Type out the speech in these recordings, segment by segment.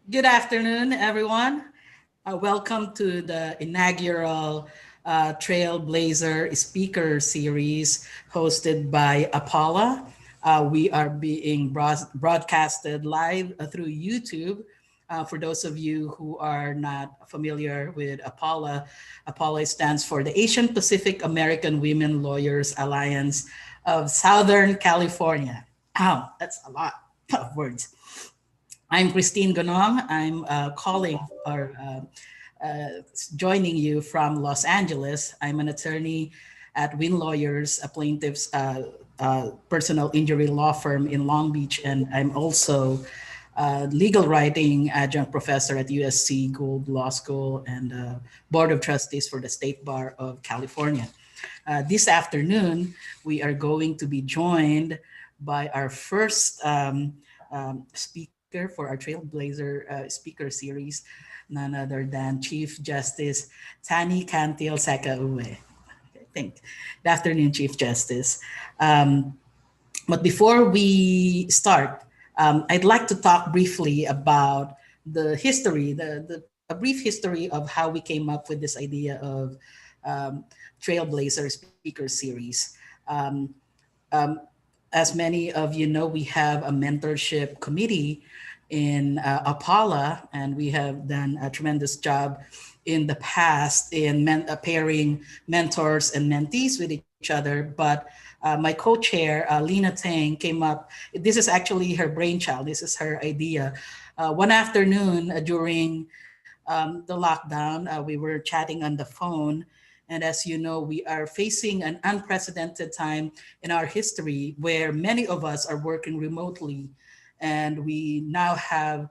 Good afternoon, everyone. Welcome to the inaugural Trailblazer Speaker Series hosted by APAWLA. We are being broadcasted live through YouTube. For those of you who are not familiar with APAWLA, APAWLA stands for the Asian Pacific American Women Lawyers Alliance of Southern California. Ow, that's a lot of words. I'm Christine Gonong. I'm calling or joining you from Los Angeles. I'm an attorney at Win Lawyers, a plaintiff's personal injury law firm in Long Beach, and I'm also a legal writing adjunct professor at USC Gould Law School and board of trustees for the State Bar of California. This afternoon, we are going to be joined by our first speaker for our Trailblazer speaker series, none other than Chief Justice Tani Cantil-Sakauye. Thank. Good afternoon, Chief Justice. Um, but before we start, I'd like to talk briefly about the history, a brief history of how we came up with this idea of um, Trailblazer Speaker Series. Um, um, as many of you know, we have a mentorship committee in APALA, and we have done a tremendous job in the past in pairing mentors and mentees with each other. But my co-chair, Lena Tang, came up. This is actually her brainchild. This is her idea. One afternoon during the lockdown, we were chatting on the phone. And as you know, we are facing an unprecedented time in our history where many of us are working remotely. And we now have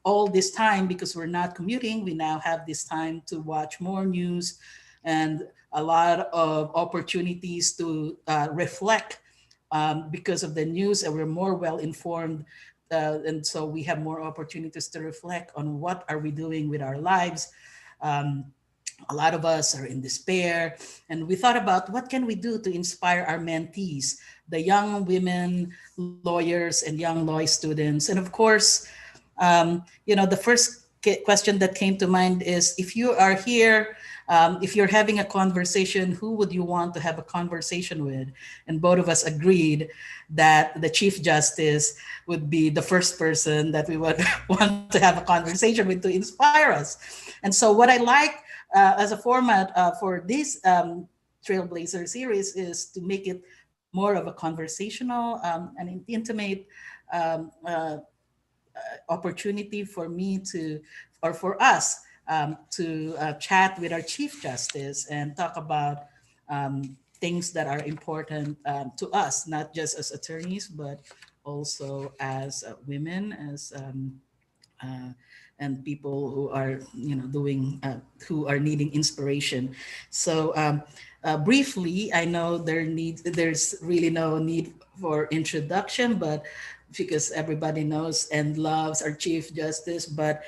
all this time because we're not commuting. We now have this time to watch more news and a lot of opportunities to reflect because of the news, and we're more well informed, and so we have more opportunities to reflect on what are we doing with our lives. um, a lot of us are in despair, and we thought about what can we do to inspire our mentees, the young women lawyers and young law students. And of course, the first question that came to mind is, if you are here, if you're having a conversation, who would you want to have a conversation with? And both of us agreed that the Chief Justice would be the first person that we would want to have a conversation with to inspire us. And so, what I like as a format for this Trailblazer series is to make it more of a conversational and intimate um, uh, opportunity for me to, or for us, to chat with our Chief Justice and talk about things that are important to us, not just as attorneys, but also as women, as uh, and people who are doing who are needing inspiration. So briefly, I know there's really no need for introduction, but because everybody knows and loves our Chief Justice. But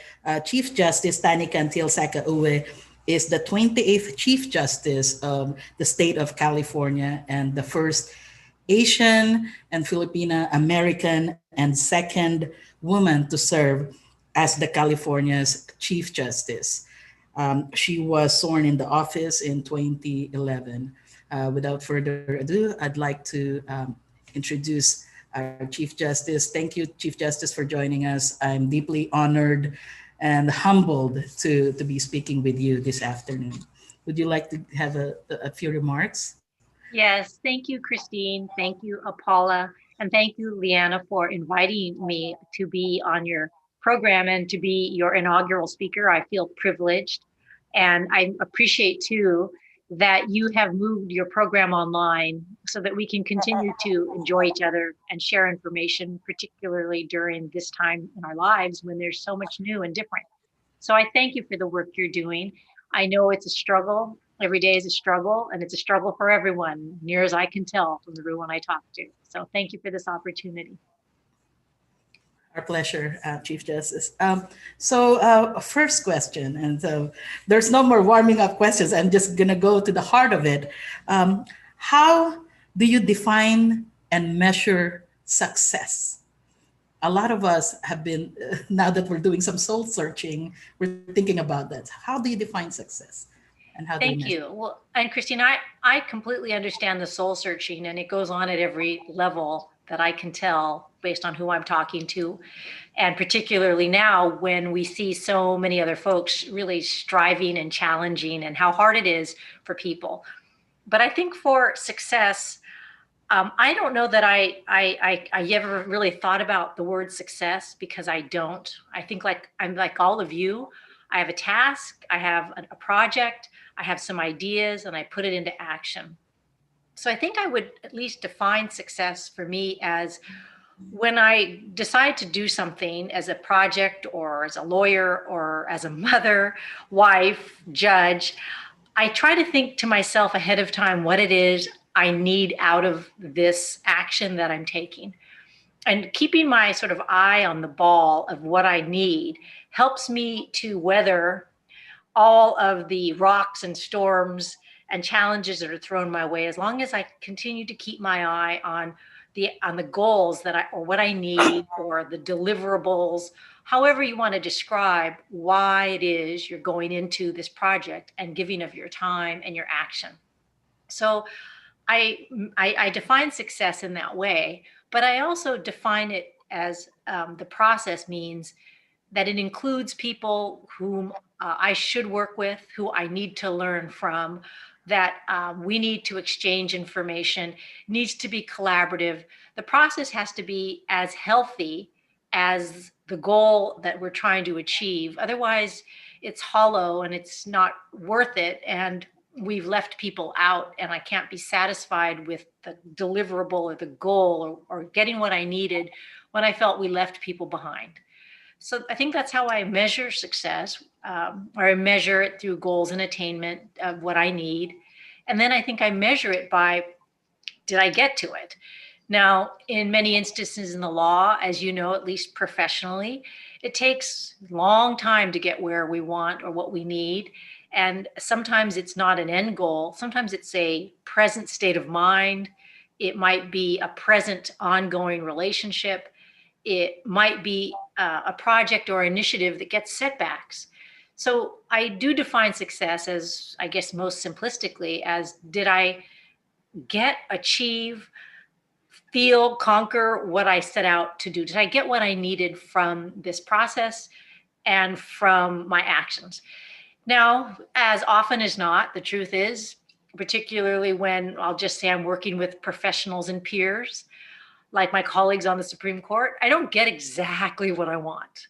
Chief Justice Tani Cantil-Sakauye is the 28th Chief Justice of the state of California and the first Asian and Filipina American and second woman to serve as the California's Chief Justice. She was sworn in the office in 2011. Without further ado, I'd like to introduce our Chief Justice. Thank you, Chief Justice, for joining us. I'm deeply honored and humbled to be speaking with you this afternoon. Would you like to have a few remarks? Yes, thank you, Christine. Thank you, Apala. And thank you, Leanna, for inviting me to be on your program and to be your inaugural speaker. I feel privileged. And I appreciate too that you have moved your program online so that we can continue to enjoy each other and share information, particularly during this time in our lives when there's so much new and different. So I thank you for the work you're doing. I know it's a struggle. Every day is a struggle, and it's a struggle for everyone, near as I can tell from everyone I talk to. So thank you for this opportunity. Our pleasure, Chief Justice. First question, and so there's no more warming up questions. I'm just gonna go to the heart of it. How do you define and measure success? a lot of us have been, now that we're doing some soul searching, we're thinking about that. How do you define success and how do you Thank measure? you. Well, and Christine, I completely understand the soul searching, and it goes on at every level that I can tell based on who I'm talking to. And particularly now when we see so many other folks really striving and challenging and how hard it is for people. But I think for success, I don't know that I ever really thought about the word success because I don't. I think like I'm like all of you. I have a task, I have a project, I have some ideas, and I put it into action. So I think I would at least define success for me as when I decide to do something as a project or as a lawyer or as a mother, wife, judge, I try to think to myself ahead of time what it is I need out of this action that I'm taking. And keeping my sort of eye on the ball of what I need helps me to weather all of the rocks and storms and challenges that are thrown my way, as long as I continue to keep my eye on the goals that I or what I need or the deliverables, however you want to describe why it is you're going into this project and giving of your time and your action. So I, I define success in that way, but I also define it as the process means that it includes people whom I should work with, who I need to learn from, that we need to exchange information, needs to be collaborative. The process has to be as healthy as the goal that we're trying to achieve. Otherwise, it's hollow and it's not worth it. And we've left people out, and I can't be satisfied with the deliverable or the goal or getting what I needed when I felt we left people behind. So I think that's how I measure success, or I measure it through goals and attainment of what I need. And then I think I measure it by, did I get to it? Now, in many instances in the law, as you know, at least professionally, it takes a long time to get where we want or what we need. And sometimes it's not an end goal. Sometimes it's a present state of mind. It might be a present ongoing relationship. It might be a project or initiative that gets setbacks. So I do define success as, I guess, most simplistically, as did I get, achieve, feel, conquer what I set out to do? Did I get what I needed from this process and from my actions? Now, as often as not, the truth is, particularly when I'll just say I'm working with professionals and peers, like my colleagues on the Supreme Court, I don't get exactly what I want.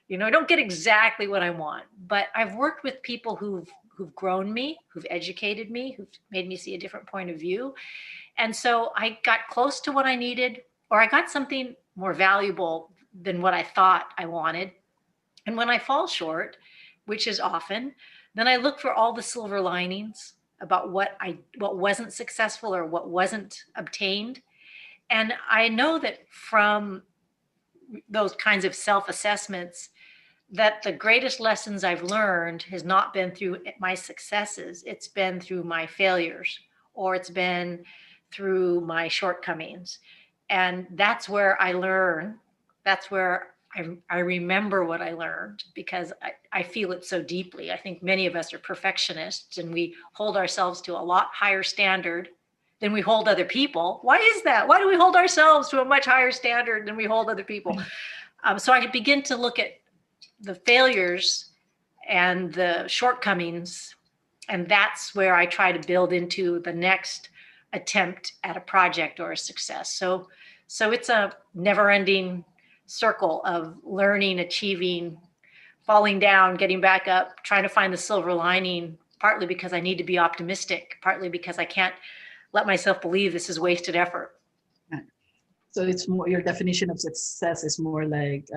I don't get exactly what I want, but I've worked with people who've grown me, who've educated me, who've made me see a different point of view. And so I got close to what I needed, or I got something more valuable than what I thought I wanted. And when I fall short, which is often, then I look for all the silver linings about what wasn't successful or what wasn't obtained. And I know that from those kinds of self-assessments, that the greatest lessons I've learned has not been through my successes. It's been through my failures, or it's been through my shortcomings. And that's where I learn. That's where I remember what I learned, because I feel it so deeply. I think many of us are perfectionists and we hold ourselves to a lot higher standard than we hold other people. Why is that? Why do we hold ourselves to a much higher standard than we hold other people? So I begin to look at the failures and the shortcomings, and that's where I try to build into the next attempt at a project or a success. So it's a never-ending circle of learning, achieving, falling down, getting back up, trying to find the silver lining, partly because I need to be optimistic, partly because I can't let myself believe this is wasted effort. So it's more, your definition of success is more like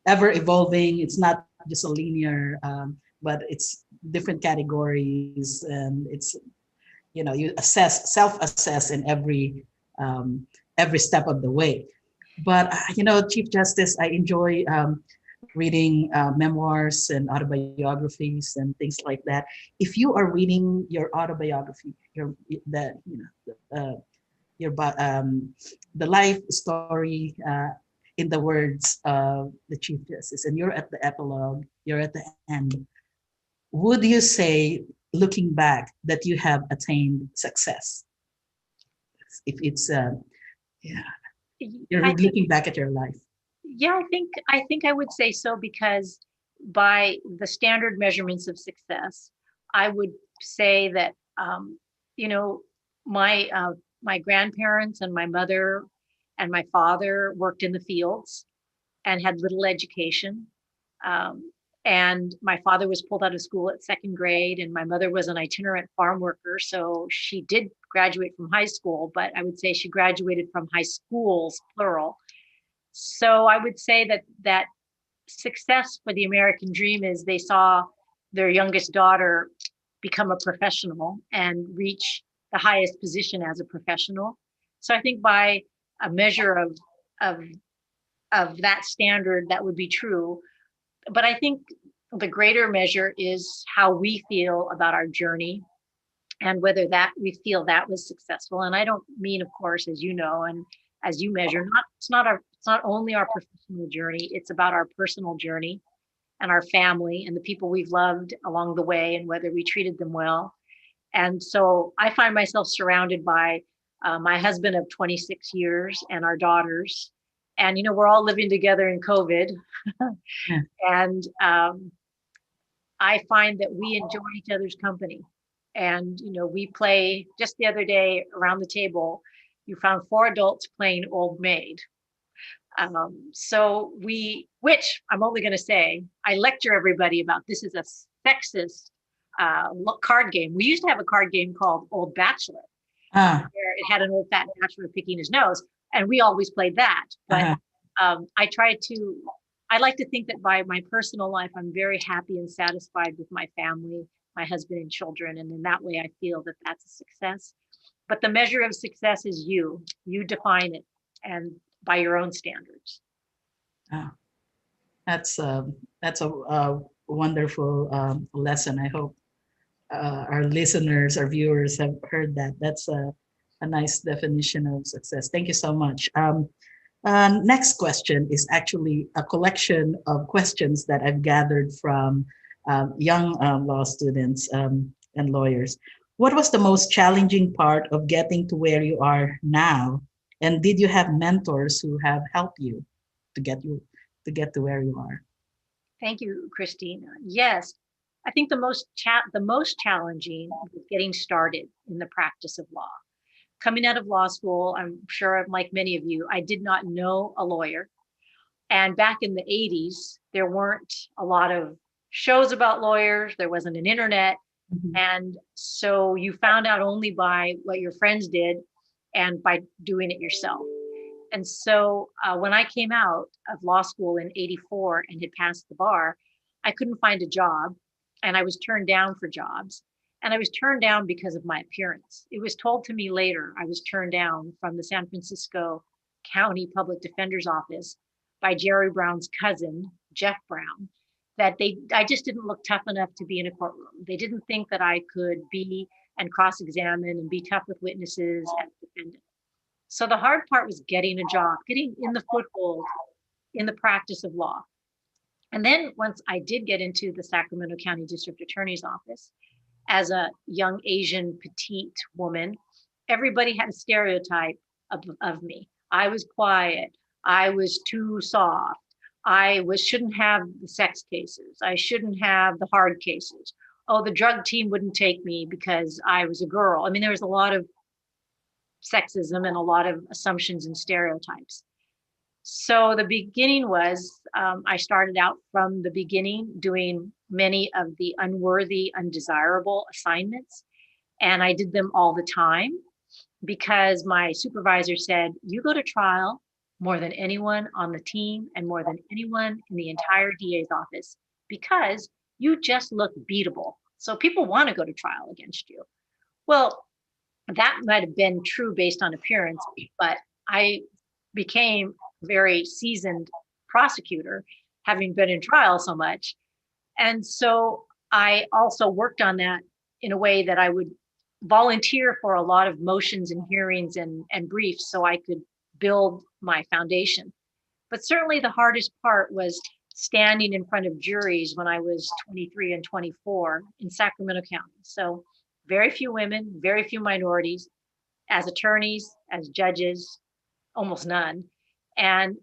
ever evolving. It's not just a linear, but it's different categories, and it's, you self-assess in every step of the way. But Chief Justice, I enjoy reading memoirs and autobiographies and things like that. If you are reading your autobiography, the life story, in the words of the Chief Justice, and you're at the epilogue, you're at the end, would you say, looking back, that you have attained success? If it's, yeah, you're I think, looking back at your life. yeah, I think I would say so, because by the standard measurements of success, I would say that you know, my my grandparents and my mother and my father worked in the fields and had little education. Um, and my father was pulled out of school at second grade, and my mother was an itinerant farm worker. So she did graduate from high school, but I would say she graduated from high schools, plural. So I would say that success for the American dream is they saw their youngest daughter become a professional and reach the highest position as a professional. So I think by a measure of of that standard, that would be true. But I think the greater measure is how we feel about our journey and whether that we feel that was successful. And I don't mean, of course, as you know, and as you measure, not it's not only our professional journey, it's about our personal journey and our family and the people we've loved along the way and whether we treated them well. And so I find myself surrounded by my husband of 26 years and our daughters. And, you know, we're all living together in COVID. Yeah. And I find that we enjoy each other's company. And, you know, we play just the other day around the table, you found four adults playing Old Maid. So which I'm only going to say, I lecture everybody about this is a sexist card game. We used to have a card game called Old Bachelor, Ah, where it had an old fat bachelor picking his nose, and we always played that. But uh-huh. I try to, I like to think that by my personal life, I'm very happy and satisfied with my family, my husband and children. And in that way, I feel that that's a success. But the measure of success is you define it and by your own standards. Ah, that's a wonderful lesson. I hope our listeners, our viewers have heard that. That's a nice definition of success. Thank you so much. Next question is actually a collection of questions that I've gathered from young law students and lawyers. What was the most challenging part of getting to where you are now? And did you have mentors who have helped you to get to where you are? Thank you, Christina. Yes, I think the most challenging was getting started in the practice of law. Coming out of law school, I'm sure, like many of you, I did not know a lawyer. And back in the 80s, there weren't a lot of shows about lawyers, there wasn't an internet. Mhm. And so you found out only by what your friends did and by doing it yourself. And so when I came out of law school in 84 and had passed the bar, I couldn't find a job and I was turned down for jobs. And I was turned down because of my appearance. It was told to me later I was turned down from the San Francisco County Public Defender's Office by Jerry Brown's cousin, Jeff Brown, that I just didn't look tough enough to be in a courtroom. They didn't think that I could be and cross-examine and be tough with witnesses as a defendant. So the hard part was getting a job, getting in the foothold in the practice of law. And then once I did get into the Sacramento County District Attorney's Office as a young Asian petite woman, everybody had a stereotype of me. I was quiet. I was too soft. Shouldn't have the sex cases. I shouldn't have the hard cases. Oh, the drug team wouldn't take me because I was a girl. I mean, there was a lot of sexism and a lot of assumptions and stereotypes. So the beginning was I started out from the beginning doing many of the unworthy, undesirable assignments. And I did them all the time because my supervisor said, you go to trial more than anyone on the team and more than anyone in the entire DA's office because you just look beatable. So people want to go to trial against you. Well, that might have been true based on appearance, but I became a very seasoned prosecutor, having been in trial so much. And so I also worked on that in a way that I would volunteer for a lot of motions and hearings and briefs so I could build my foundation. But certainly the hardest part was standing in front of juries when I was 23 and 24 in Sacramento County. So very few women, very few minorities as attorneys, as judges, almost none. And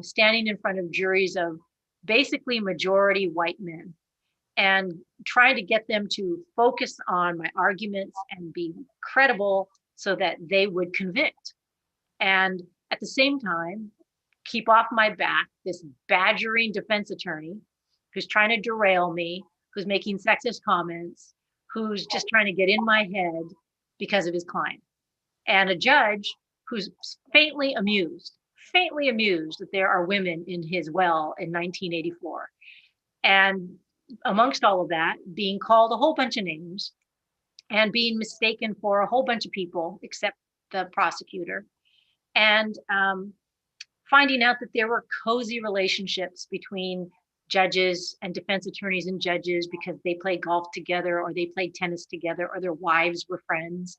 standing in front of juries of basically majority white men and trying to get them to focus on my arguments and be credible so that they would convict. And at the same time, keep off my back this badgering defense attorney who's trying to derail me, who's making sexist comments, who's just trying to get in my head because of his client. And a judge who's faintly amused that there are women in his well in 1984. And amongst all of that, being called a whole bunch of names and being mistaken for a whole bunch of people except the prosecutor. And finding out that there were cozy relationships between judges and defense attorneys and judges because they played golf together or they played tennis together or their wives were friends.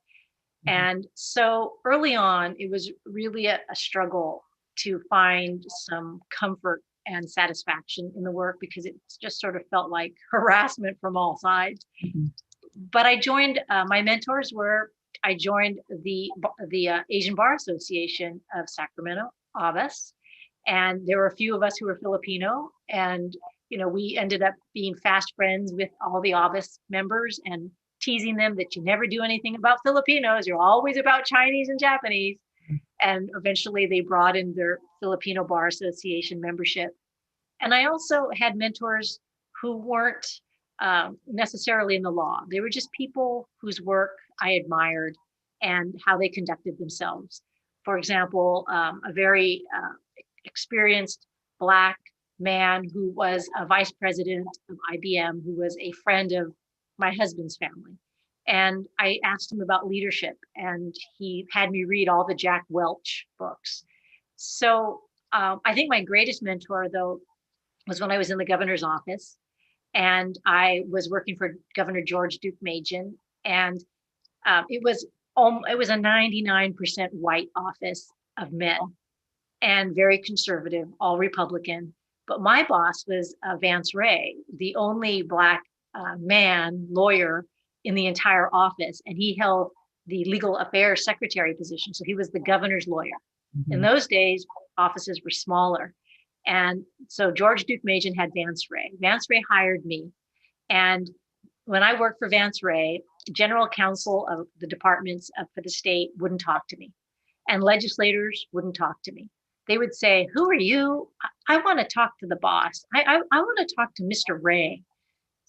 And so early on, it was really a struggle to find some comfort and satisfaction in the work because it just sort of felt like harassment from all sides. Mhm. But I joined, my mentors were, I joined the Asian Bar Association of Sacramento, ABAS, and there were a few of us who were Filipino, and we ended up being fast friends with all the ABAS members and teasing them that you never do anything about Filipinos, you're always about Chinese and Japanese. And eventually they brought in their Filipino Bar Association membership. And I also had mentors who weren't necessarily in the law. They were just people whose work I admired and how they conducted themselves. For example, a very experienced Black man who was a vice president of IBM, who was a friend of my husband's family. And I asked him about leadership, and he had me read all the Jack Welch books. So I think my greatest mentor, though, was when I was in the governor's office, and I was working for Governor George Duke Machen, and it was a 99% white office of men, and very conservative, all Republican. But my boss was Vance Ray, the only Black man lawyer in the entire office, and he held the legal affairs secretary position. So he was the governor's lawyer. Mhm. In those days, offices were smaller. And so George Duke Machen had Vance Ray. Vance Ray hired me. And when I worked for Vance Ray, general counsel of the departments for the state wouldn't talk to me, and legislators wouldn't talk to me. They would say, "Who are you? I want to talk to the boss. I want to talk to Mr. Ray."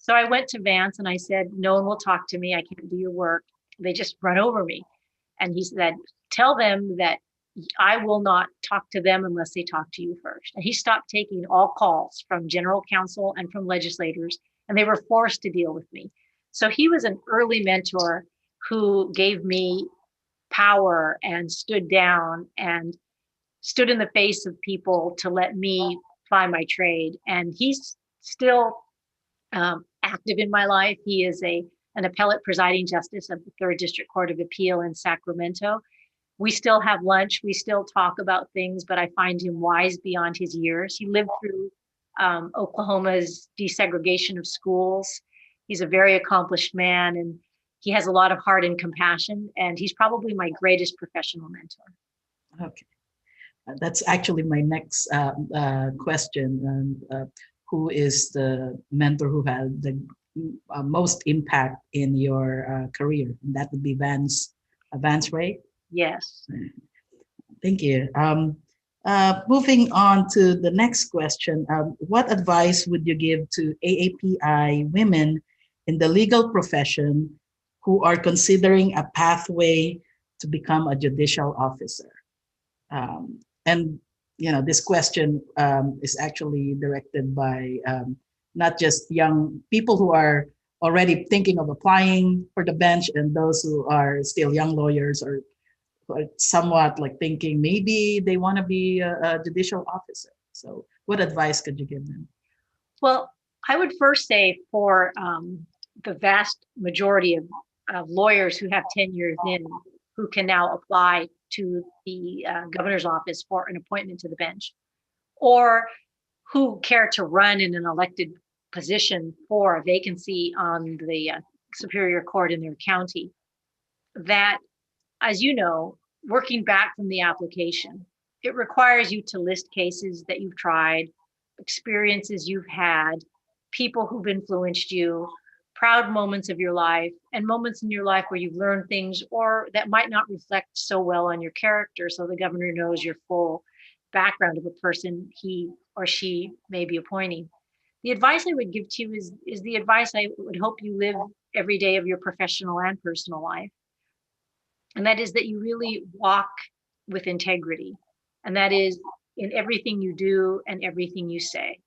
So I went to Vance and I said, "No one will talk to me. I can't do your work. They just run over me." And he said, "Tell them that I will not talk to them unless they talk to you first." And he stopped taking all calls from general counsel and from legislators, and they were forced to deal with me. So he was an early mentor who gave me power and stood down and stood in the face of people to let me ply my trade. And he's still active in my life. He is an appellate presiding justice of the Third District Court of Appeal in Sacramento. We still have lunch. We still talk about things, but I find him wise beyond his years. He lived through Oklahoma's desegregation of schools. He's a very accomplished man, and he has a lot of heart and compassion, and he's probably my greatest professional mentor. Okay. That's actually my next question. Who is the mentor who had the most impact in your career? And that would be Vance Ray. Yes. Thank you. Moving on to the next question, what advice would you give to AAPI women in the legal profession who are considering a pathway to become a judicial officer? And this question is actually directed by not just young people who are already thinking of applying for the bench, and those who are still young lawyers or somewhat like thinking maybe they want to be a judicial officer. So what advice could you give them? Well, I would first say for the vast majority of lawyers who have 10 years in, who can now apply to the governor's office for an appointment to the bench, or who care to run in an elected position for a vacancy on the Superior Court in their county, that, as you know, working back from the application, it requires you to list cases that you've tried, experiences you've had, people who've influenced you, proud moments of your life, and moments in your life where you've learned things or that might not reflect so well on your character, so the governor knows your full background of a person he or she may be appointing. The advice I would give to you is the advice I would hope you live every day of your professional and personal life. And that is that you really walk with integrity. And that is in everything you do and everything you say.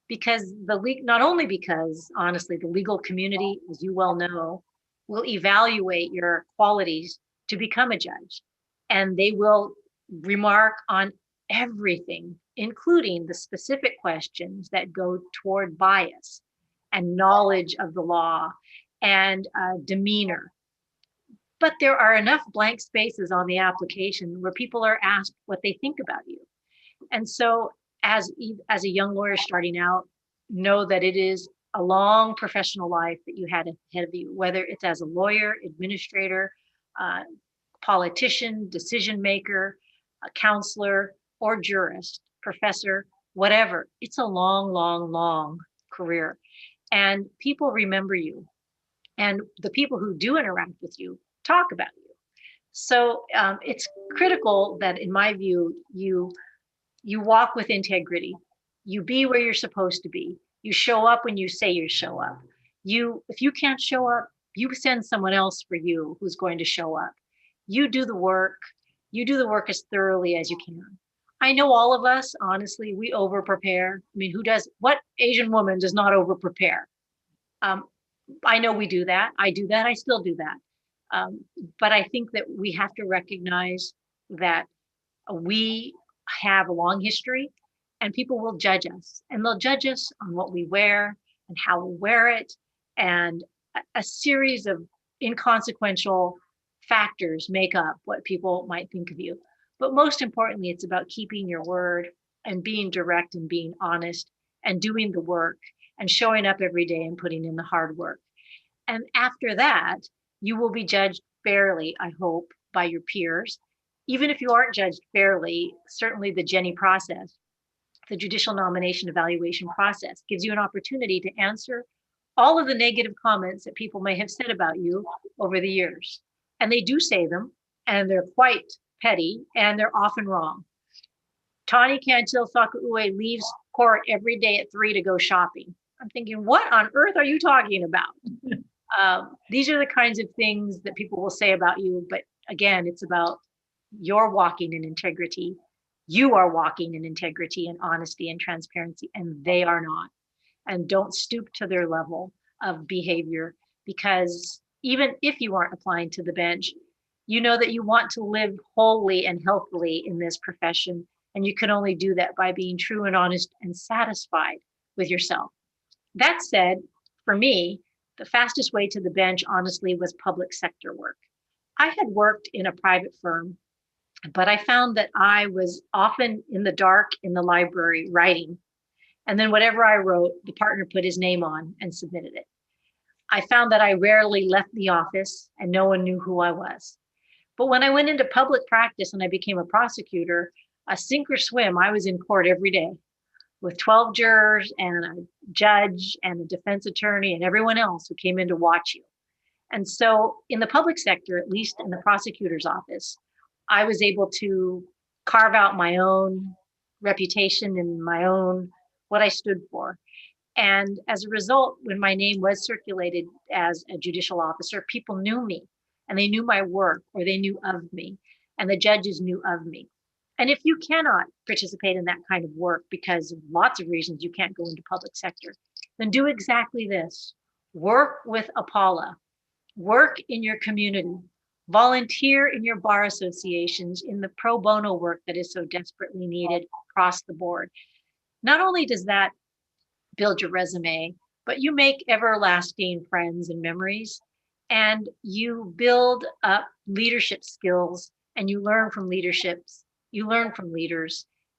Because not only because, honestly, the legal community, as you well know, will evaluate your qualities to become a judge. And they will remark on everything, including the specific questions that go toward bias and knowledge of the law and demeanor. But there are enough blank spaces on the application where people are asked what they think about you. And so as a young lawyer starting out, know that it is a long professional life that you had ahead of you, whether it's as a lawyer, administrator, uh, politician, decision maker, a counselor, or jurist, professor, whatever. It's a long, long, long career. And people remember you. And the people who do interact with you talk about you. So it's critical that, in my view, you walk with integrity. You be where you're supposed to be. You show up when you say you show up. If you can't show up, you send someone else for you who's going to show up. You do the work. You do the work as thoroughly as you can. I know all of us, honestly, we over prepare. I mean, what Asian woman does not over prepare? Um, I know we do that. I do that. I still do that. Um, but I think that we have to recognize that we have a long history and people will judge us, and they'll judge us on what we wear and how we wear it, and a series of inconsequential factors make up what people might think of you. But most importantly, it's about keeping your word and being direct and being honest and doing the work and showing up every day and putting in the hard work. And after that, you will be judged fairly, I hope, by your peers. Even if you aren't judged fairly, certainly the Jenny process, the judicial nomination evaluation process, gives you an opportunity to answer all of the negative comments that people may have said about you over the years. And they do say them, and they're quite petty, and they're often wrong. Tani Cantil-Sakauye leaves court every day at 3 to go shopping. I'm thinking, what on earth are you talking about? These are the kinds of things that people will say about you. But again, it's about you're walking in integrity. You are walking in integrity and honesty and transparency, and they are not. And don't stoop to their level of behavior, because even if you aren't applying to the bench, you know that you want to live wholly and healthily in this profession. And you can only do that by being true and honest and satisfied with yourself. That said, for me, the fastest way to the bench, honestly, was public sector work. I had worked in a private firm, but I found that I was often in the dark in the library writing. And then whatever I wrote, the partner put his name on and submitted it. I found that I rarely left the office and no one knew who I was. But when I went into public practice and I became a prosecutor, a sink or swim, I was in court every day with 12 jurors and a judge and a defense attorney and everyone else who came in to watch you. And so in the public sector, at least in the prosecutor's office, I was able to carve out my own reputation and my own what I stood for. And as a result, when my name was circulated as a judicial officer, people knew me and they knew my work, or they knew of me, and the judges knew of me. And if you cannot participate in that kind of work because of lots of reasons you can't go into public sector, then do exactly this. Work with APAWLA. Work in your community. Volunteer in your bar associations in the pro bono work that is so desperately needed across the board. Not only does that build your resume, but you make everlasting friends and memories, and you build up leadership skills, and you learn from leaders,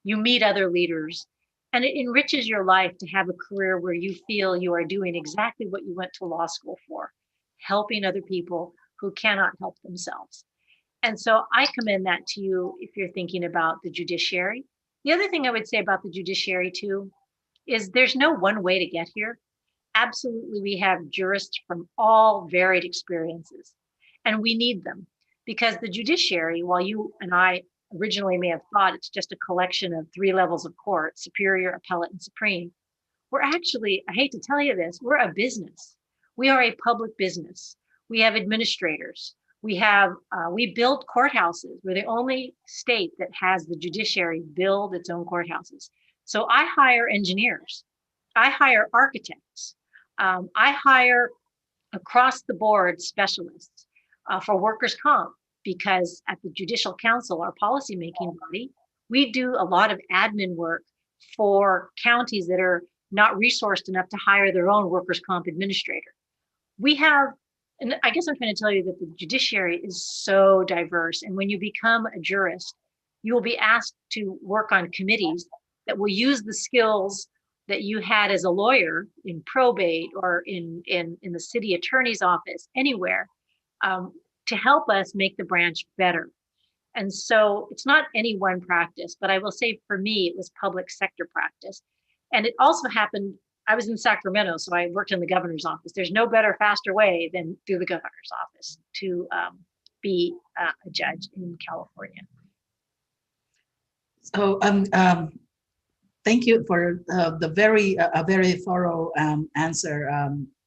you meet other leaders, And it enriches your life to have a career where you feel you are doing exactly what you went to law school for, helping other people who cannot help themselves. And so I commend that to you if you're thinking about the judiciary. The other thing I would say about the judiciary, too, is there's no one way to get here. Absolutely, we have jurists from all varied experiences, and we need them because the judiciary, while you and I originally may have thought it's just a collection of three levels of court, superior, appellate, and supreme, we're actually, I hate to tell you this, we're a business. We are a public business. We have administrators. We build courthouses. We're the only state that has the judiciary build its own courthouses. So I hire engineers. I hire architects. I hire across the board specialists for workers' comp because at the Judicial Council, our policymaking body, we do a lot of admin work for counties that are not resourced enough to hire their own workers' comp administrator. We have, and I guess I'm trying to tell you that the judiciary is so diverse. And when you become a jurist, you will be asked to work on committees that will use the skills that you had as a lawyer in probate or in the city attorney's office, anywhere, to help us make the branch better. And so it's not any one practice, but I will say for me, it was public sector practice. And it also happened, I was in Sacramento, so I worked in the governor's office. There's no better, faster way than through the governor's office to be a judge in California. So thank you for the very thorough answer,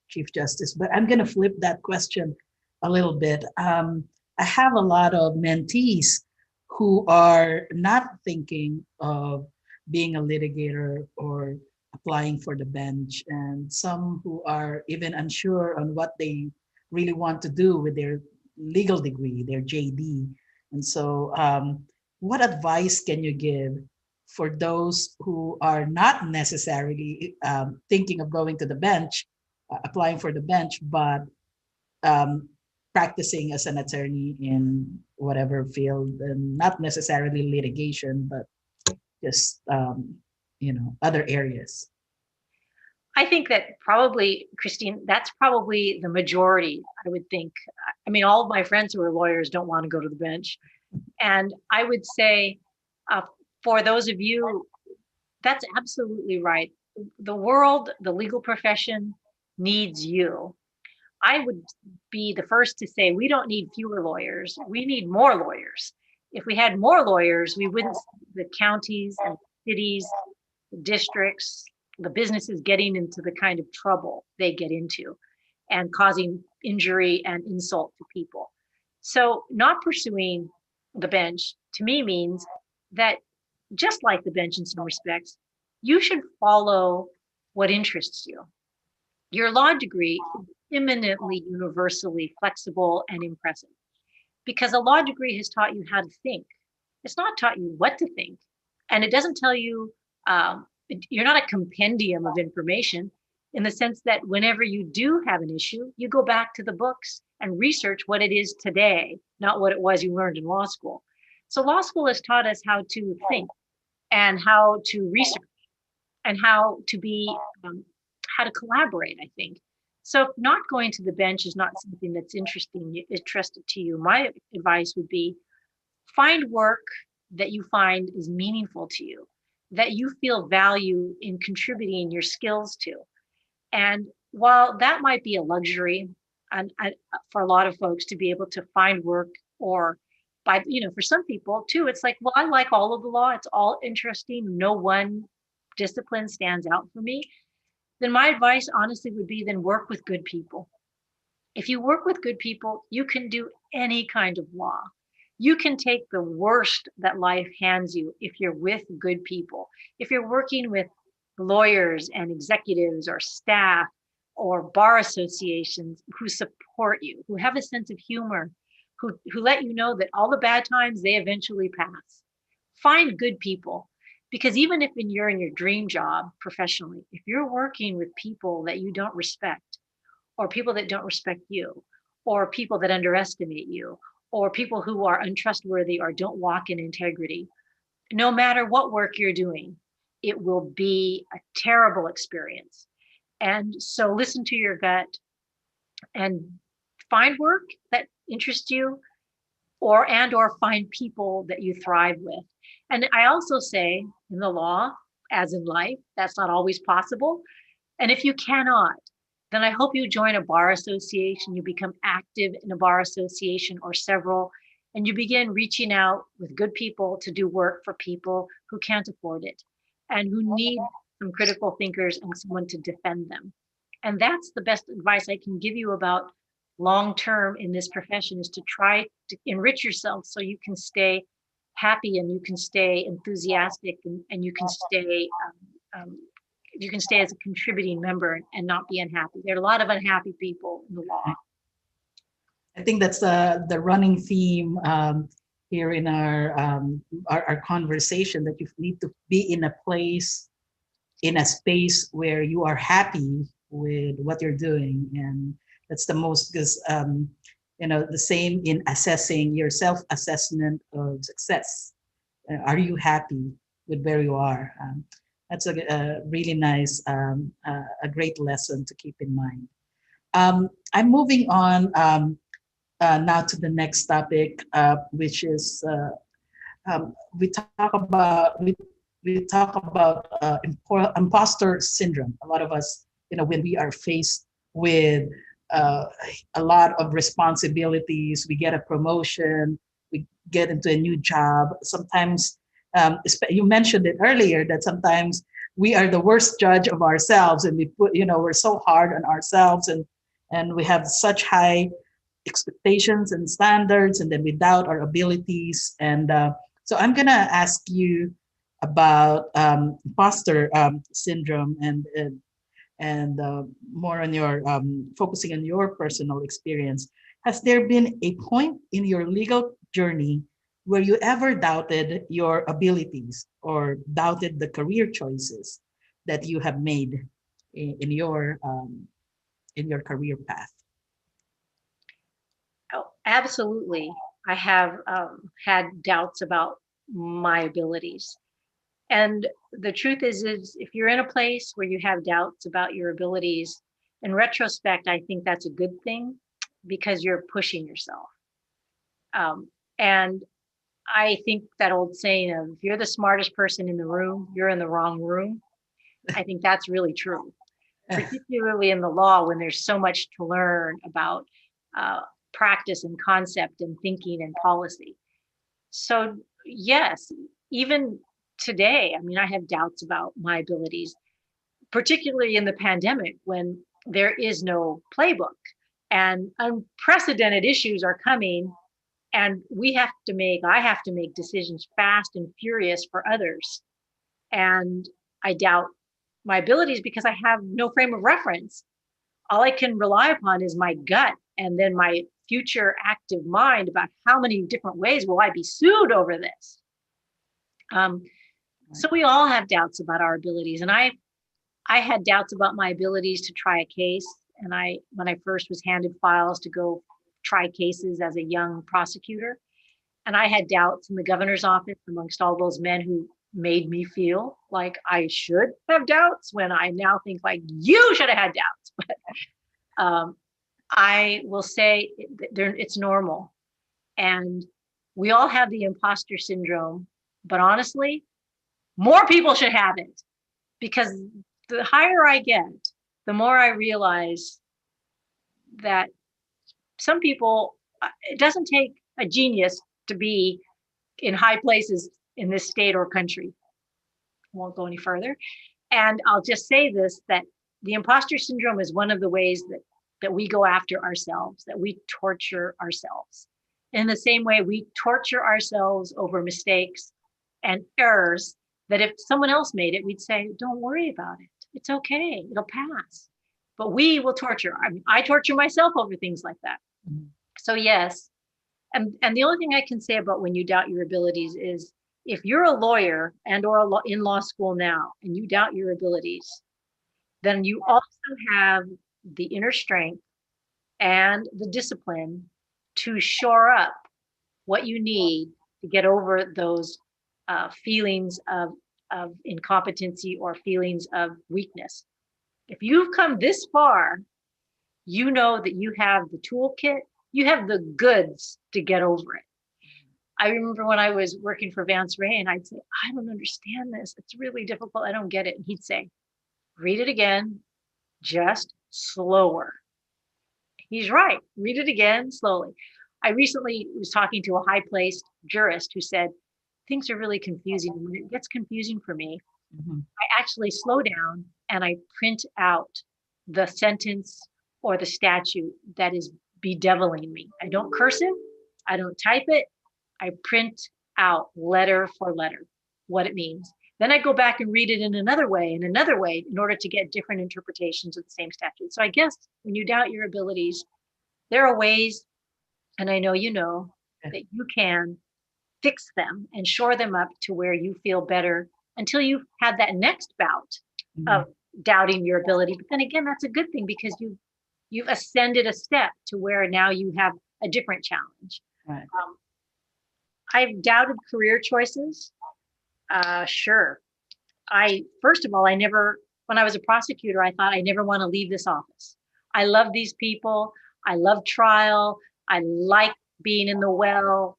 Chief Justice. But I'm going to flip that question a little bit. I have a lot of mentees who are not thinking of being a litigator or applying for the bench, and some who are even unsure on what they really want to do with their legal degree, their JD. And so what advice can you give for those who are not necessarily thinking of going to the bench, applying for the bench, but practicing as an attorney in whatever field, and not necessarily litigation, but just other areas? I think that probably, Christine, that's probably the majority, I would think. I mean, all of my friends who are lawyers don't want to go to the bench. And I would say, for those of you, that's absolutely right. The world, the legal profession needs you. I would be the first to say we don't need fewer lawyers. We need more lawyers. If we had more lawyers, we wouldn't see the counties and cities, the districts, the businesses getting into the kind of trouble they get into and causing injury and insult to people. So not pursuing the bench to me means that, just like the bench in some respects, you should follow what interests you. Your law degree is eminently universally flexible and impressive because a law degree has taught you how to think. It's not taught you what to think. And it doesn't tell you, you're not a compendium of information in the sense that whenever you do have an issue, you go back to the books and research what it is today, not what it was you learned in law school. So law school has taught us how to think and how to research and how to be, how to collaborate, I think. So if not going to the bench is not something that's interested to you, my advice would be find work that you find is meaningful to you, that you feel value in contributing your skills to. And while that might be a luxury and for a lot of folks to be able to find work, or for some people too, it's like, well, I like all of the law. It's all interesting. No one discipline stands out for me. Then my advice honestly would be then work with good people. If you work with good people, you can do any kind of law. You can take the worst that life hands you if you're with good people. If you're working with lawyers and executives or staff or bar associations who support you, who have a sense of humor, who let you know that all the bad times, they eventually pass. Find good people. Because even if you're in your dream job professionally, if you're working with people that you don't respect, or people that don't respect you, or people that underestimate you, or people who are untrustworthy or don't walk in integrity, no matter what work you're doing, it will be a terrible experience. And so listen to your gut and find work that interests you, or find people that you thrive with. And I also say, in the law, as in life, that's not always possible. And if you cannot, then I hope you join a bar association, you become active in a bar association or several, and you begin reaching out with good people to do work for people who can't afford it and who need some critical thinkers and someone to defend them. And that's the best advice I can give you about long term in this profession, is to try to enrich yourself so you can stay happy and you can stay enthusiastic, and um, you can stay as a contributing member and not be unhappy. There are a lot of unhappy people in the law. I think that's the running theme here in our conversation, that you need to be in a place, in a space where you are happy with what you're doing. And that's the most, because the same in assessing your self-assessment of success. Are you happy with where you are? That's a really nice, a great lesson to keep in mind. I'm moving on now to the next topic, which is we talk about imposter syndrome. A lot of us, when we are faced with uh, a lot of responsibilities, we get a promotion, we get into a new job. Sometimes, you mentioned it earlier, that sometimes we are the worst judge of ourselves, and we're so hard on ourselves, and we have such high expectations and standards, and then we doubt our abilities. And so I'm gonna ask you about imposter syndrome, and more on your focusing on your personal experience. Has there been a point in your legal journey where you ever doubted your abilities or doubted the career choices that you have made in your career path? Oh, absolutely. I have had doubts about my abilities. And the truth is if you're in a place where you have doubts about your abilities, in retrospect, I think that's a good thing, because you're pushing yourself. And I think that old saying of, if you're the smartest person in the room, you're in the wrong room. I think that's really true, particularly in the law, when there's so much to learn about uh, practice and concept and thinking and policy. So, yes, even today, I mean, I have doubts about my abilities, particularly in the pandemic, when there is no playbook and unprecedented issues are coming, and I have to make decisions fast and furious for others. And I doubt my abilities because I have no frame of reference. All I can rely upon is my gut, and then my future active mind about how many different ways will I be sued over this. Um, so we all have doubts about our abilities, and I had doubts about my abilities to try a case. And when I first was handed files to go try cases as a young prosecutor, and I had doubts in the governor's office amongst all those men who made me feel like I should have doubts, when I now think like, you should have had doubts. But I will say it's normal. And we all have the imposter syndrome, but honestly, more people should have it, because the higher I get, the more I realize that some people, it doesn't take a genius to be in high places in this state or country. Won't go any further. And I'll just say this, that the imposter syndrome is one of the ways that we go after ourselves, that we torture ourselves. In the same way we torture ourselves over mistakes and errors, that if someone else made it, we'd say, don't worry about it. It's okay. It'll pass. But we will torture. I torture myself over things like that. Mm-hmm. So yes. And the only thing I can say about when you doubt your abilities is, if you're a lawyer or in law school now and you doubt your abilities, then you also have the inner strength and the discipline to shore up what you need to get over those feelings of of incompetency or feelings of weakness. If you've come this far, you know that you have the toolkit, you have the goods to get over it. I remember when I was working for Vance Ray and I'd say, I don't understand this. It's really difficult. I don't get it. And he'd say, read it again, just slower. He's right. Read it again slowly. I recently was talking to a high placed jurist who said, things are really confusing. And when it gets confusing for me, I actually slow down and I print out the sentence or the statute that is bedeviling me. I don't curse it. I don't type it. I print out letter for letter what it means. Then I go back and read it in another way in order to get different interpretations of the same statute. So I guess when you doubt your abilities, there are ways, and I know you know, that you can fix them and shore them up to where you feel better until you've had that next bout of doubting your ability. But then again, that's a good thing because you've ascended a step to where now you have a different challenge. Right. I've doubted career choices. Sure. First of all, when I was a prosecutor, I thought I never want to leave this office. I love these people. I love trial. I like being in the well.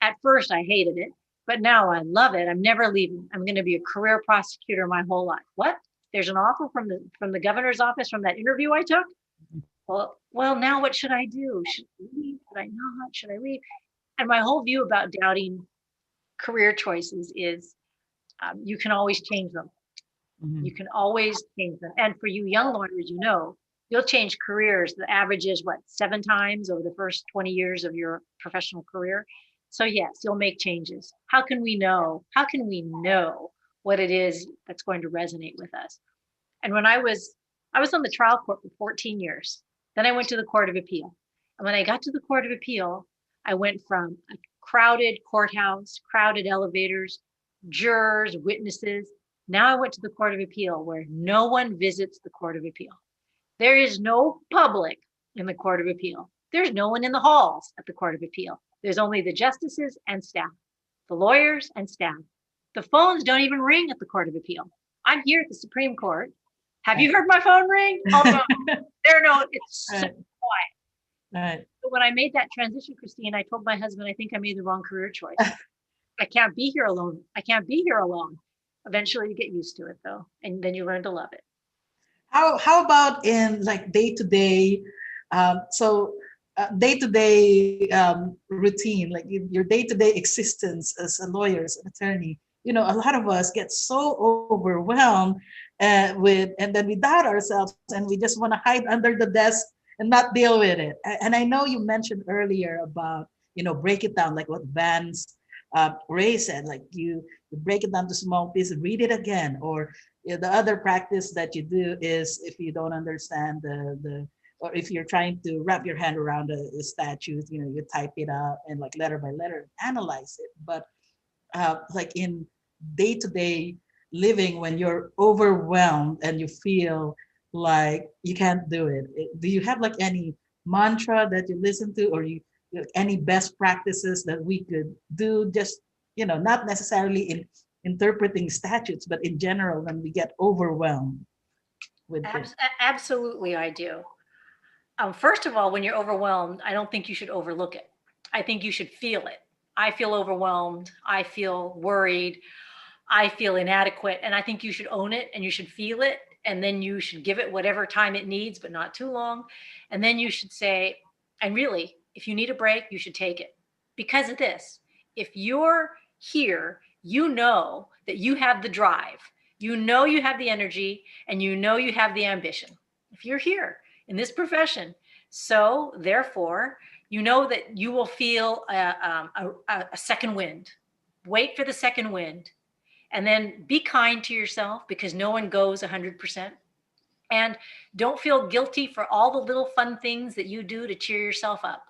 At first, I hated it, but now I love it. I'm never leaving. I'm going to be a career prosecutor my whole life. What? There's an offer from the governor's office from that interview I took? Well, now what should I do? Should I leave? Should I not? Should I leave? And my whole view about doubting career choices is you can always change them. You can always change them. And for you young lawyers, you'll change careers. The average is 7 times over the first 20 years of your professional career. So yes, you'll make changes. How can we know? How can we know what it is that's going to resonate with us? And when I was on the trial court for 14 years. Then I went to the Court of Appeal. And when I got to the Court of Appeal, I went from a crowded courthouse, crowded elevators, jurors, witnesses. Now I went to the Court of Appeal where no one visits the Court of Appeal. There is no public in the Court of Appeal. There's no one in the halls at the Court of Appeal. There's only the justices and staff, the lawyers and staff. The phones don't even ring at the Court of Appeal. I'm here at the Supreme Court. Have you heard my phone ring? Oh no, it's so quiet. Right. So when I made that transition, Christine, I told my husband, I think I made the wrong career choice. I can't be here alone. Eventually you get used to it though. And then you learn to love it. How about in day-to-day, day-to-day routine, like your day-to-day existence as a lawyer, as an attorney? A lot of us get so overwhelmed and then we doubt ourselves and we just want to hide under the desk and not deal with it. And I know you mentioned earlier about, break it down, like what Vance Ray said, like you break it down to small pieces, read it again. Or the other practice that you do is if you don't understand or if you're trying to wrap your hand around a statute, you type it out and like letter by letter, analyze it. But like in day-to-day living, when you're overwhelmed and you feel like you can't do it, do you have like any mantra that you listen to, or any best practices that we could do, just not necessarily in interpreting statutes, but in general when we get overwhelmed with it? Absolutely, I do. First of all, when you're overwhelmed, I don't think you should overlook it. I think you should feel it. I feel overwhelmed. I feel worried. I feel inadequate. And I think you should own it and you should feel it. And then you should give it whatever time it needs, but not too long. And then you should say, and really, if you need a break, you should take it. Because of this, if you're here, you know that you have the drive, you know you have the energy, and you know you have the ambition. If you're here in this profession, so therefore, you know that you will feel a second wind. Wait for the second wind. And then be kind to yourself because no one goes 100%. And don't feel guilty for all the little fun things that you do to cheer yourself up.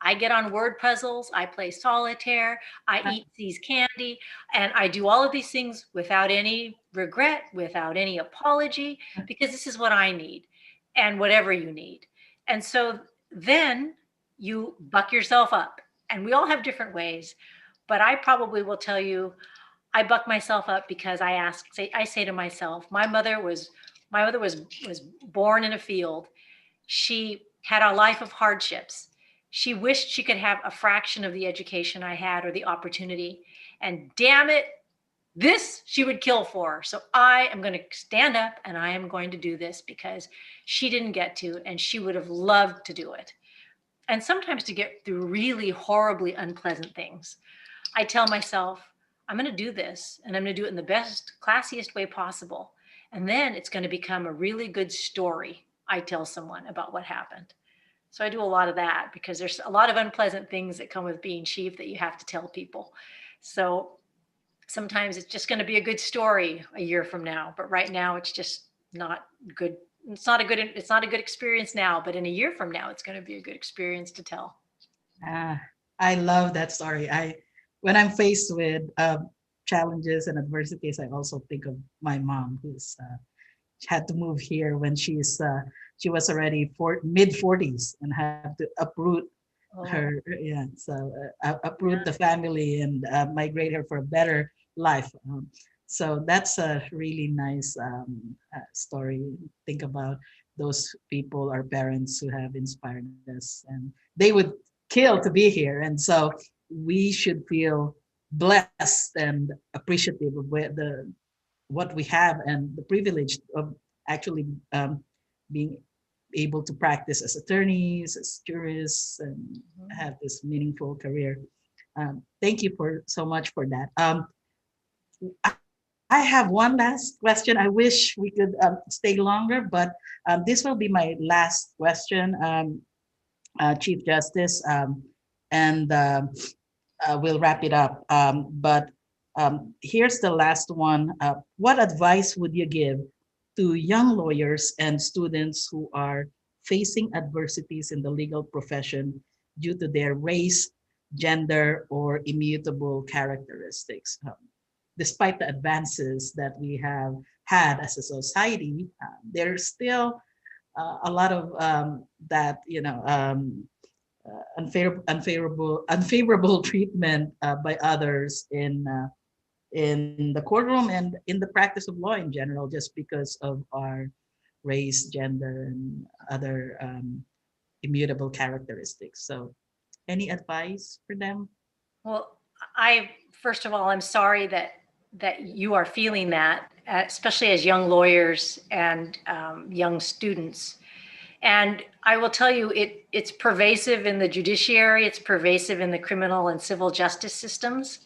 I get on word puzzles, I play solitaire, I eat these candy, and I do all of these things without any regret, without any apology, because this is what I need and whatever you need. And so then you buck yourself up. And we all have different ways, but I probably will tell you, I buck myself up because I say to myself, my mother was born in a field. She had a life of hardships. She wished she could have a fraction of the education I had or the opportunity. And damn it, this she would kill for. So I am going to stand up and I am going to do this because she didn't get to, and she would have loved to do it. And sometimes to get through really horribly unpleasant things, I tell myself, I'm going to do this and I'm going to do it in the best, classiest way possible. And then it's going to become a really good story. I tell someone about what happened. So I do a lot of that because there's a lot of unpleasant things that come with being chief that you have to tell people. So sometimes it's just going to be a good story a year from now, but right now it's just not good. It's not a good experience now, but in a year from now, it's going to be a good experience to tell. Ah, I love that story. When I'm faced with challenges and adversities, I also think of my mom, who's had to move here when she was already mid 40s and had to uproot Oh, her, yeah, so uproot yeah. the family and migrate her for a better life. So that's a really nice story. Think about those people, our parents who have inspired us, and they would kill to be here. And so we should feel blessed and appreciative of what we have and the privilege of actually being able to practice as attorneys, as jurists, and Mhm. have this meaningful career. Thank you for so much for that. I have one last question. I wish we could stay longer, but this will be my last question, Chief Justice, and we'll wrap it up. But here's the last one. What advice would you give to young lawyers and students who are facing adversities in the legal profession due to their race, gender, or immutable characteristics? Despite the advances that we have had as a society, there's still a lot of that, unfavorable treatment by others in the courtroom and in the practice of law in general, just because of our race, gender, and other immutable characteristics. So, any advice for them? Well, I first of all, I'm sorry that you are feeling that, especially as young lawyers and young students. And I will tell you, it's pervasive in the judiciary. It's pervasive in the criminal and civil justice systems.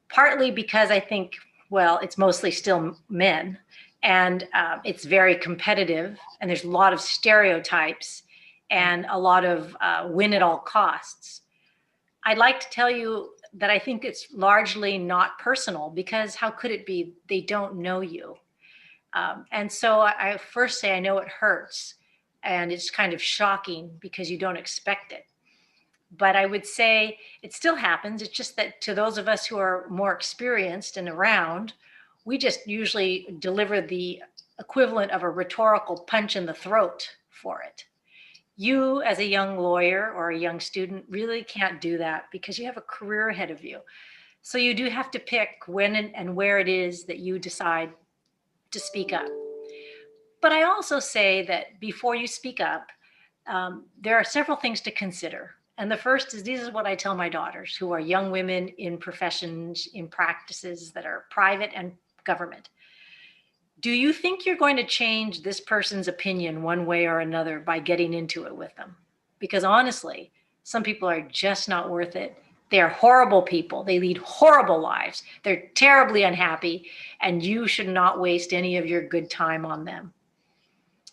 Partly because I think, well, it's mostly still men, and it's very competitive, and there's a lot of stereotypes and a lot of win at all costs. I'd like to tell you that I think it's largely not personal because how could it be? They don't know you. And so I first say I know it hurts and it's kind of shocking because you don't expect it. But I would say it still happens. It's just that to those of us who are more experienced and around, we just usually deliver the equivalent of a rhetorical punch in the throat for it. You, as a young lawyer or a young student, really can't do that because you have a career ahead of you. So you do have to pick when and where it is that you decide to speak up. But I also say that before you speak up, there are several things to consider. And the first is this is what I tell my daughters who are young women in professions, in practices that are private and government. Do you think you're going to change this person's opinion one way or another by getting into it with them? Because honestly, some people are just not worth it. They're horrible people. They lead horrible lives. They're terribly unhappy, and you should not waste any of your good time on them.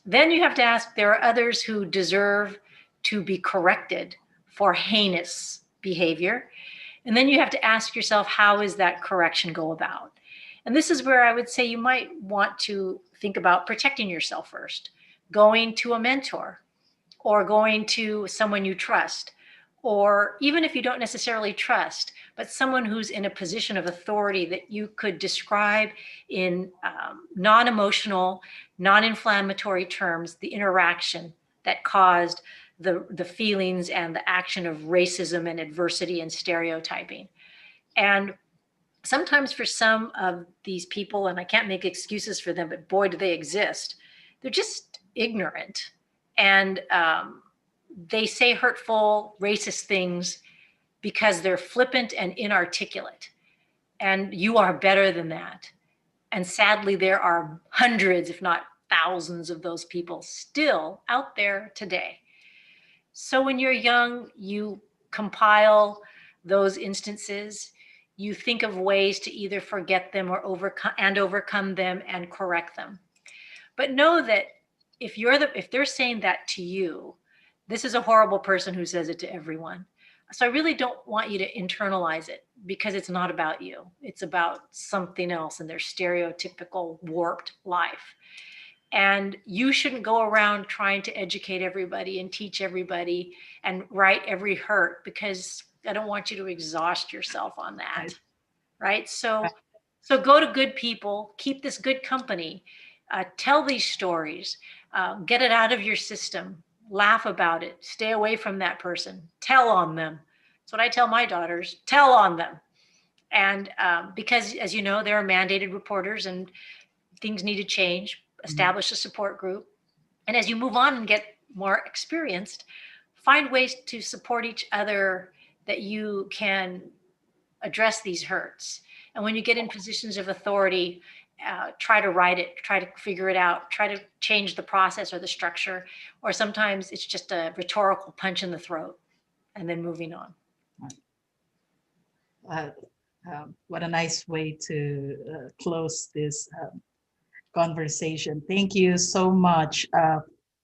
Then you have to ask there are others who deserve to be corrected for heinous behavior. And then you have to ask yourself, how is that correction go about? And this is where I would say you might want to think about protecting yourself first, going to a mentor or going to someone you trust, or even if you don't necessarily trust, but someone who's in a position of authority that you could describe in non emotional, non inflammatory terms the interaction that caused the feelings and the action of racism and adversity and stereotyping. And sometimes for some of these people, and I can't make excuses for them, but boy, do they exist, they're just ignorant. And they say hurtful, racist things because they're flippant and inarticulate. And you are better than that. And sadly, there are hundreds, if not thousands, of those people still out there today. So when you're young, you compile those instances. You think of ways to either forget them or overcome them and correct them. But know that if they're saying that to you, this is a horrible person who says it to everyone. So I really don't want you to internalize it, because it's not about you. It's about something else in their stereotypical warped life. And you shouldn't go around trying to educate everybody and teach everybody and right every hurt, because I don't want you to exhaust yourself on that. Right. So go to good people, keep this good company, tell these stories, get it out of your system, laugh about it, stay away from that person, tell on them. That's what I tell my daughters, tell on them. And because, as you know, there are mandated reporters and things need to change, establish a support group. And as you move on and get more experienced, find ways to support each other that you can address these hurts. And when you get in positions of authority, try to write it, try to figure it out, try to change the process or the structure, or sometimes it's just a rhetorical punch in the throat and then moving on. What a nice way to close this conversation. Thank you so much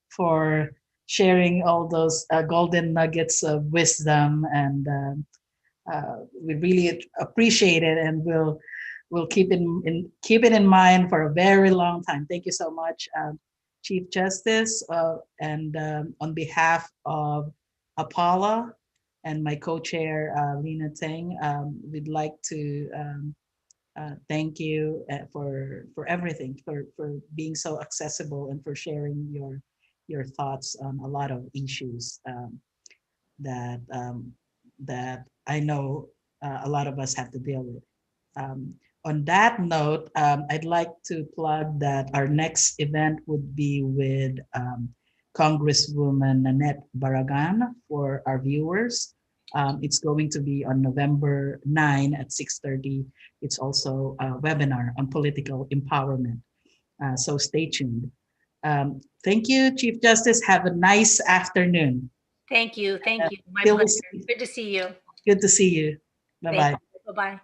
for sharing all those golden nuggets of wisdom, and we really appreciate it, and we'll keep it in mind for a very long time. Thank you so much, Chief Justice, and on behalf of APAWLA and my co-chair Lena Teng, we'd like to thank you for everything, for being so accessible and for sharing your thoughts on a lot of issues that that I know a lot of us have to deal with. On that note, I'd like to plug that our next event would be with Congresswoman Nanette Barragan for our viewers. It's going to be on November 9 at 6:30. It's also a webinar on political empowerment. So stay tuned. Thank you, Chief Justice. Have a nice afternoon. Thank you. Thank you. My pleasure. Good to see you. Good to see you. Bye-bye. Bye-bye.